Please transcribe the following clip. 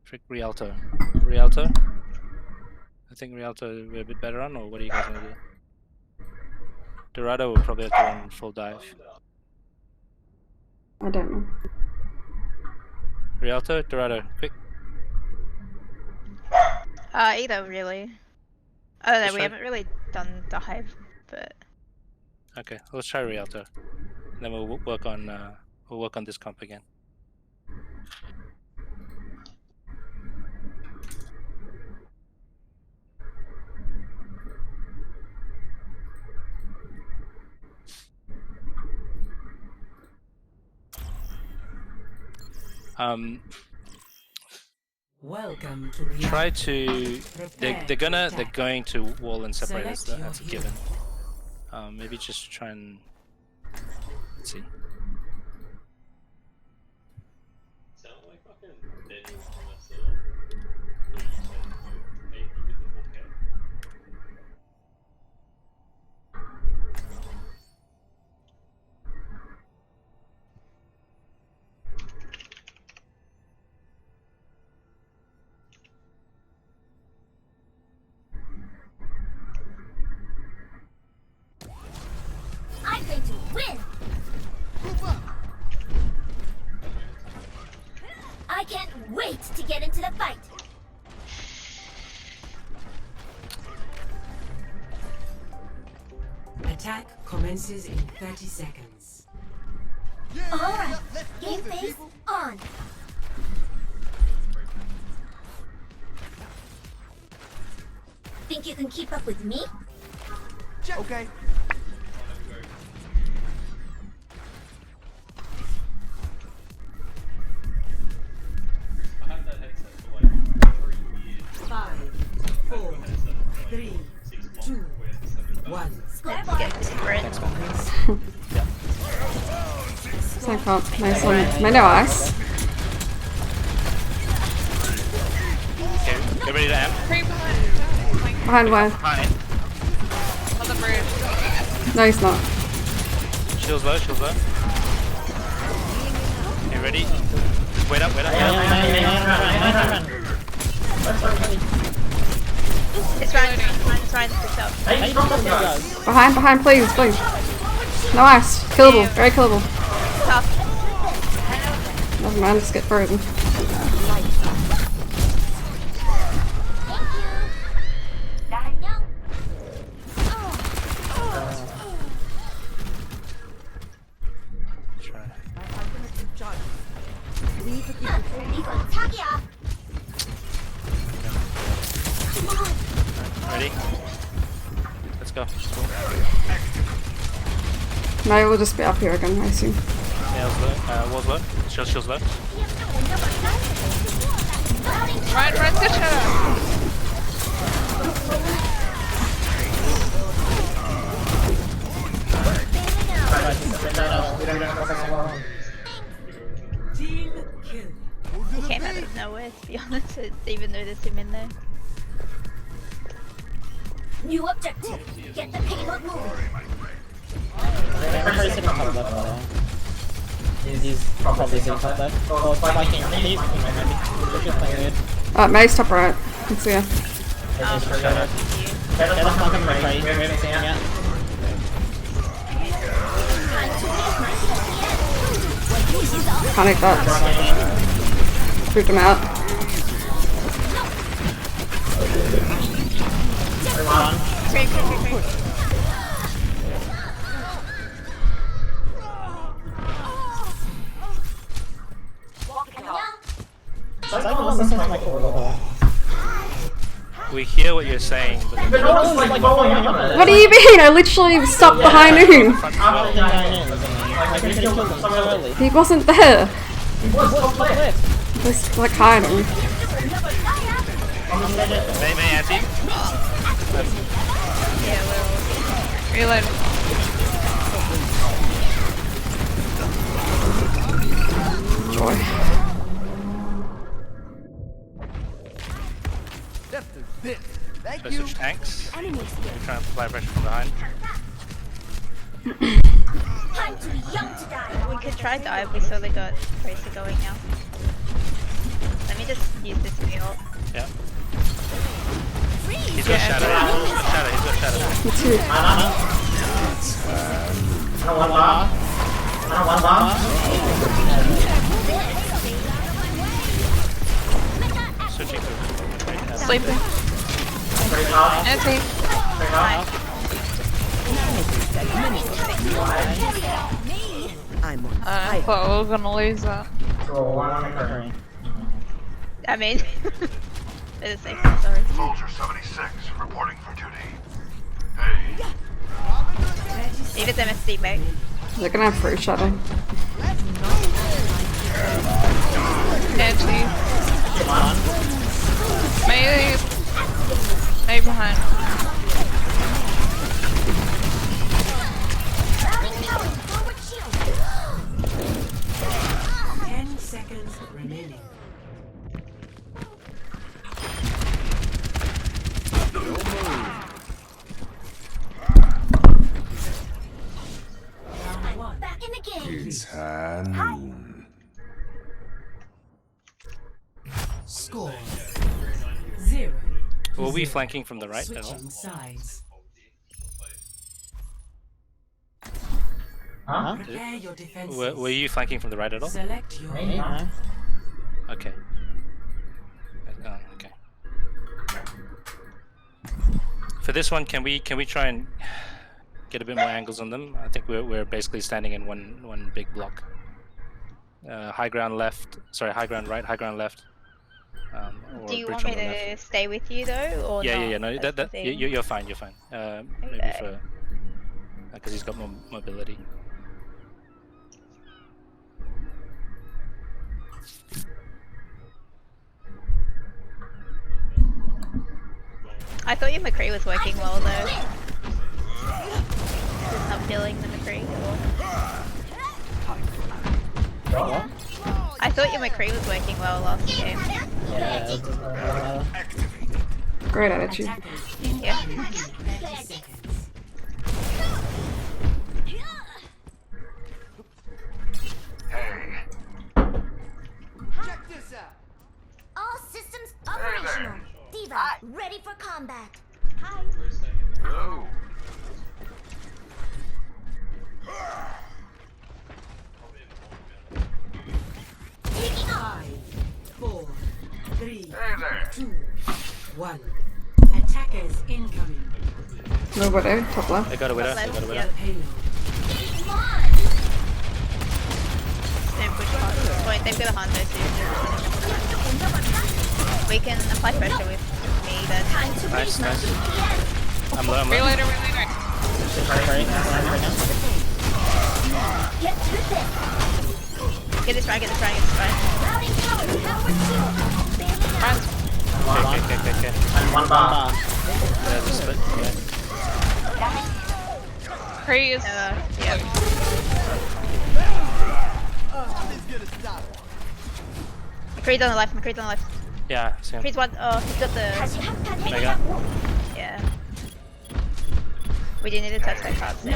Frick Rialto. Rialto? I think Rialto we're a bit better on, or what are you guys gonna do? Dorado will probably have to run full dive. I don't know. Rialto, Dorado, quick. Either really. I don't know, Let's we try- haven't really done dive, but Okay, let's try Rialto. And then we'll work on this comp again. Welcome to Rialto. Try to. They're going to wall and separate us. That's a given. Maybe just try and. Let's see. I'm going to win! I can't wait to get into the fight! Attack commences in 30 seconds. Alright, game face on! Think you can keep up with me? Okay. Five, 4, 3, 2, 1. get this sprint. Same comp. Nice one. Mendo ice. Okay, get ready to amp. Creep behind. Behind where? Behind. On the bridge. No, he's not. Shields low, shields low. Okay, ready? Wait up, wait up. It's Ryan, it's Ryan, it's up. Behind, please, please. No ice. Killable. Very killable. Tough. Never mind, just get frozen. Ready? Let's go. No, we'll just be up here again, I assume. Yeah, was low. Shields low. Ryan, good shot. Team kill. He came out of nowhere, to be honest. I didn't even notice him in there. New objective. Get the payload moving. He's probably sitting top left. Oh, spiking. Maybe. May's top right. Let's see ya. Get the Honk on my right. We haven't seen it yet. Panic that. Freaked him out. Creep. We hear what you're saying, but What do you mean? I literally stopped behind him. He wasn't there. Just like hiding. May anti. Yeah, we're all... Reload. Joy. Thank you. Switch tanks. We're trying to apply pressure from behind. Time to be young to die. We could try dive, we slowly got Tracer going now. Let me just use this got shadow. He's got shadow. Me too. I don't want bomb. I don't want bomb. Switching to right now. Sleeping. Break off. Anti. Break off. I thought we were gonna lose that. Roll one on the current. I mean, they're the same. Sorry. Soldier 76 reporting for duty. Hey, Leave it to MSD, mate. They're gonna have fruit shadow. Anti. Maybe behind. Routing tower forward shield. 10 seconds remaining. Round 1. Back in the game. it's high noon. Score 0. Were we flanking from the right at all? Switching sides. Huh? Prepare your defenses. Were you flanking from the right at all? Select your Maybe. Okay. Oh, okay. For this one, can we try and get a bit more angles on them? I think we're basically standing in one big block. High ground left. Sorry, high ground right. High ground left. Or Do you bridge want me on the left. to stay with you though, or Yeah, not? yeah, yeah. No, That's the that thing. you're fine. You're fine. Maybe Okay. for because he's got more mobility. I thought your McCree was working well though. Just not feeling the McCree. What? I thought your McCree was working well last game. Yeah, Great attitude. attackers Yeah. in 30 seconds. Hey, Check this out. All systems operational. Diva, ready for combat. Hi. hello. Taking off. 5, 4, 3, Hey there. 2, 1. Attackers incoming. Nobody. Top left. They got a widow. They got a widow. Yeah. Payload. One. Don't push past. Point. They've got a Honda too. We can apply pressure with me then. Time to Nice, reach my nice. GPS. I'm low. I'm low. Relater. right now. Get through this. Get this right. Get this right. Get this right. Routing tower forward shield. Okay. And one bomb. There's a split. Yeah. Cree is. Yeah. Nothing's gonna stop it. McCree's on the left. McCree's on the left. Yeah. Same. McCree's one. Oh, he's got the. Mega. Yeah. We do need to touch that card soon.